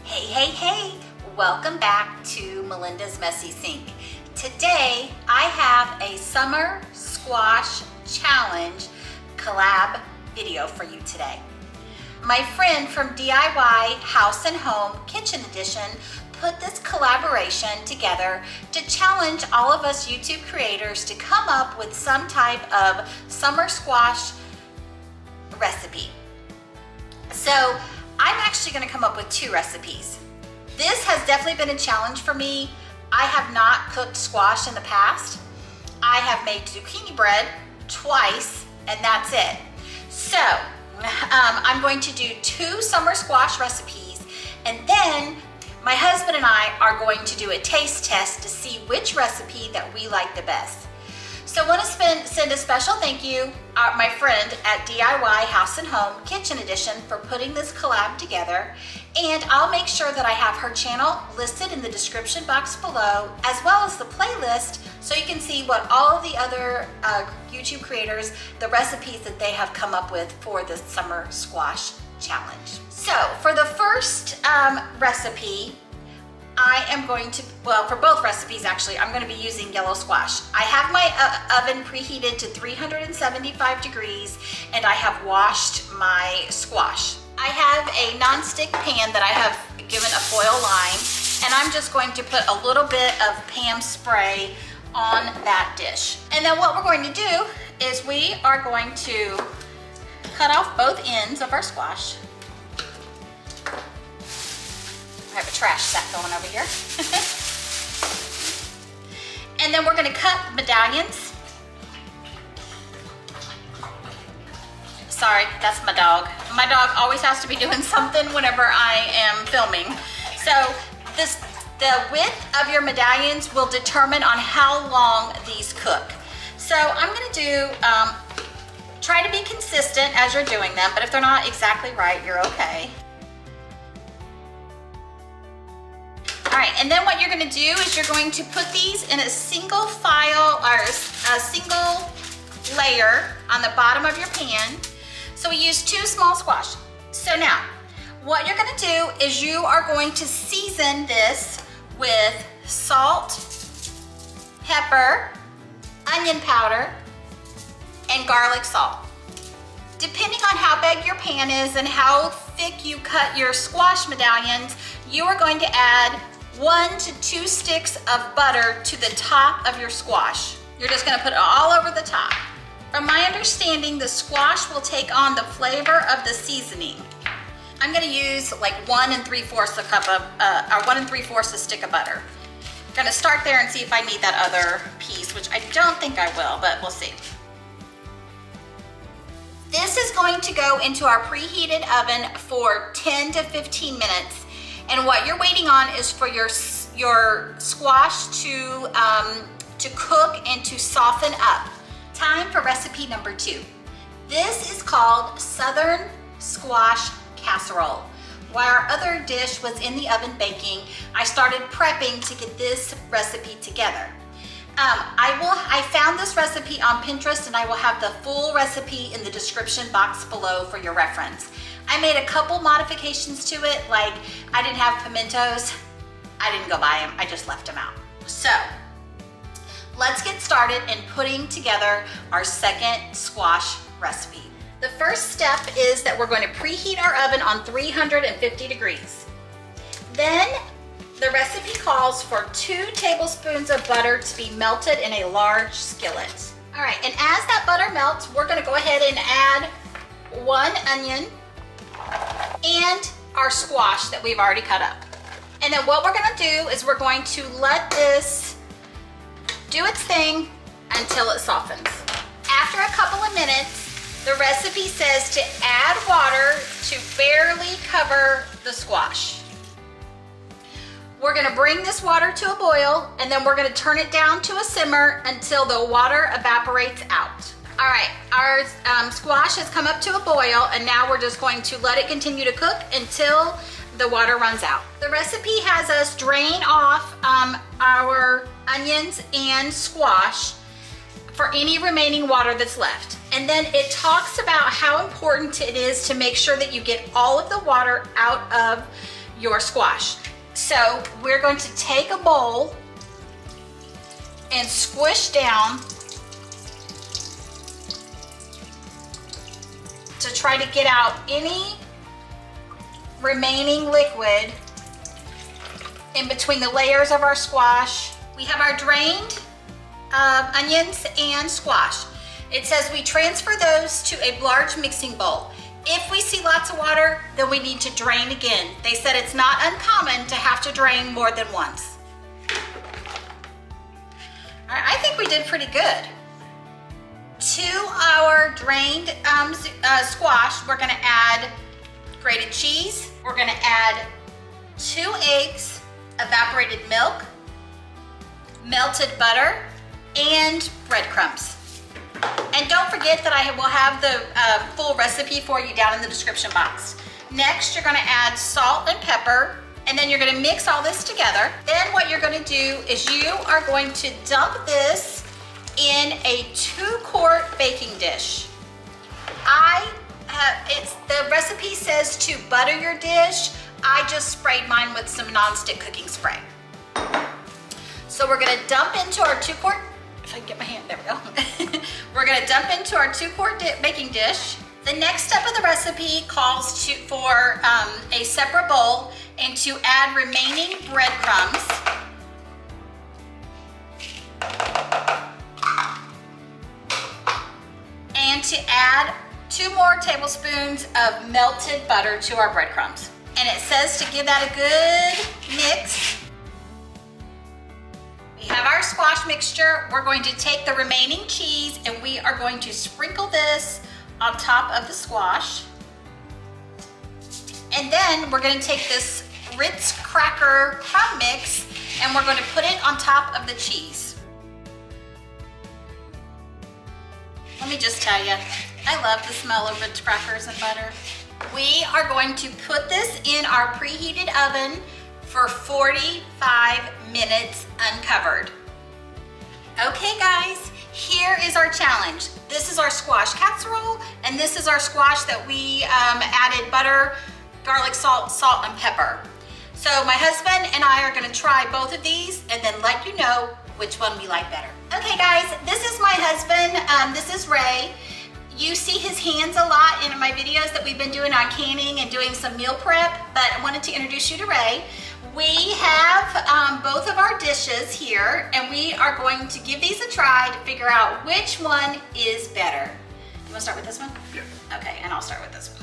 Hey, hey, hey! Welcome back to Melinda's Messy Sink. Today, I have a summer squash challenge collab video for you today. My friend from DIY House and Home Kitchen Edition put this collaboration together to challenge all of us YouTube creators to come up with some type of summer squash recipe. So I'm actually going to come up with two recipes. This has definitely been a challenge for me. I have not cooked squash in the past. I have made zucchini bread twice, and that's it. So I'm going to do two summer squash recipes, and then my husband and I are going to do a taste test to see which recipe that we like the best. So I want to send a special thank you to my friend at DIY House and Home Kitchen Edition for putting this collab together. And I'll make sure that I have her channel listed in the description box below, as well as the playlist, so you can see what all of the other YouTube creators, the recipes that they have come up with for the summer squash challenge. So for the first recipe, I am going to, well, for both recipes actually, I'm going to be using yellow squash. I have my oven preheated to 375 degrees and I have washed my squash. I have a non-stick pan that I have given a foil line, and I'm just going to put a little bit of Pam spray on that dish. And then what we're going to do is we are going to cut off both ends of our squash. I have a trash sack going over here. And then we're going to cut medallions. Sorry, that's my dog. My dog always has to be doing something whenever I am filming. So the width of your medallions will determine on how long these cook. So I'm going to do, try to be consistent as you're doing them, but if they're not exactly right, you're okay. All right, and then what you're gonna do is you're going to put these in a single file or a single layer on the bottom of your pan. So we use two small squash. So now, what you're gonna do is you are going to season this with salt, pepper, onion powder, and garlic salt. Depending on how big your pan is and how thick you cut your squash medallions, you are going to add 1 to 2 sticks of butter to the top of your squash. You're just gonna put it all over the top. From my understanding, the squash will take on the flavor of the seasoning. I'm gonna use like 1 3/4 a cup of, or 1 3/4 a stick of butter. I'm gonna start there and see if I need that other piece, which I don't think I will, but we'll see. This is going to go into our preheated oven for 10 to 15 minutes. And what you're waiting on is for your squash to cook and to soften up. Time for recipe number 2. This is called Southern Squash Casserole. While our other dish was in the oven baking, I started prepping to get this recipe together. I found this recipe on Pinterest, and I will have the full recipe in the description box below for your reference. I made a couple modifications to it, like I didn't have pimentos. I didn't go buy them, I just left them out. So let's get started in putting together our second squash recipe. The first step is that we're going to preheat our oven on 350 degrees. Then the recipe calls for 2 tablespoons of butter to be melted in a large skillet. All right, and as that butter melts, we're gonna go ahead and add 1 onion and our squash that we've already cut up. And then what we're gonna do is we're going to let this do its thing until it softens. After a couple of minutes, the recipe says to add water to barely cover the squash. We're gonna bring this water to a boil, and then we're gonna turn it down to a simmer until the water evaporates out. All right, our squash has come up to a boil, and now we're just going to let it continue to cook until the water runs out. The recipe has us drain off our onions and squash for any remaining water that's left. And then it talks about how important it is to make sure that you get all of the water out of your squash. So we're going to take a bowl and squish down to try to get out any remaining liquid in between the layers of our squash. We have our drained onions and squash. It says we transfer those to a large mixing bowl. If we see lots of water, then we need to drain again. They said it's not uncommon to have to drain more than once. All right, I think we did pretty good. To our drained squash, we're gonna add grated cheese. We're gonna add 2 eggs, evaporated milk, melted butter, and breadcrumbs. And don't forget that I will have the full recipe for you down in the description box. Next, you're gonna add salt and pepper, and then you're gonna mix all this together. Then what you're gonna do is you are going to dump this in a 2-quart baking dish. The recipe says to butter your dish. I just sprayed mine with some nonstick cooking spray. So we're gonna dump into our 2-quart, if I can get my hand, there we go. We're gonna dump into our 2-quart baking dish. The next step of the recipe calls for a separate bowl and to add remaining breadcrumbs. And to add 2 more tablespoons of melted butter to our breadcrumbs. And it says to give that a good mix. We have our squash mixture. We're going to take the remaining cheese and we are going to sprinkle this on top of the squash. And then we're going to take this Ritz cracker crumb mix and we're going to put it on top of the cheese. Let me just tell you, I love the smell of Ritz crackers and butter. We are going to put this in our preheated oven for 45 minutes uncovered. Okay guys, here is our challenge. This is our squash casserole, and this is our squash that we added butter, garlic salt, and pepper. So my husband and I are gonna try both of these and then let you know which one we like better. Okay guys, this is my husband, this is Ray. You see his hands a lot in my videos that we've been doing on canning and doing some meal prep, but I wanted to introduce you to Ray. We have both of our dishes here and we are going to give these a try to figure out which one is better. You wanna start with this one? Yeah. Okay, and I'll start with this one.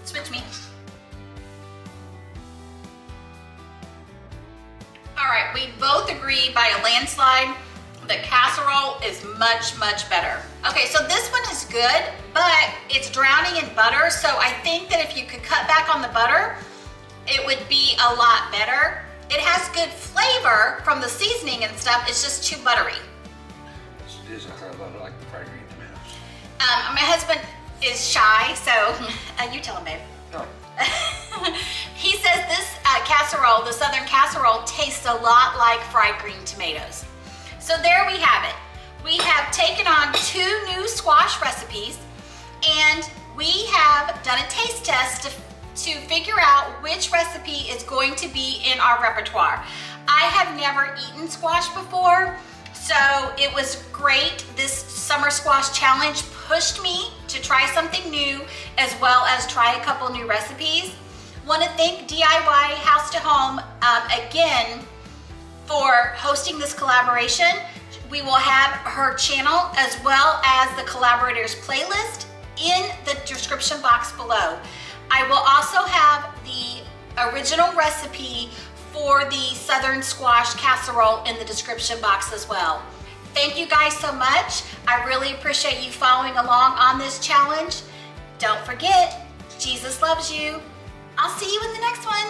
Switch me. All right, we both agree by a landslide that casserole is much, much better. Okay, so this one is good, but it's drowning in butter, so I think that if you could cut back on the butter, it would be a lot better. It has good flavor from the seasoning and stuff, it's just too buttery. It is a crab butter, like the fried green tomatoes. My husband is shy, so you tell him, babe. No. He says this casserole, the Southern casserole, tastes a lot like fried green tomatoes. So there we have it. We have taken on 2 new squash recipes and we have done a taste test to figure out which recipe is going to be in our repertoire. I have never eaten squash before, so it was great. This summer squash challenge pushed me to try something new as well as try a couple new recipes. Want to thank DIY House to Home again for hosting this collaboration. We will have her channel as well as the collaborators playlist in the description box below. I will also have the original recipe for the Southern squash casserole in the description box as well. Thank you guys so much. I really appreciate you following along on this challenge. Don't forget, Jesus loves you. I'll see you in the next one.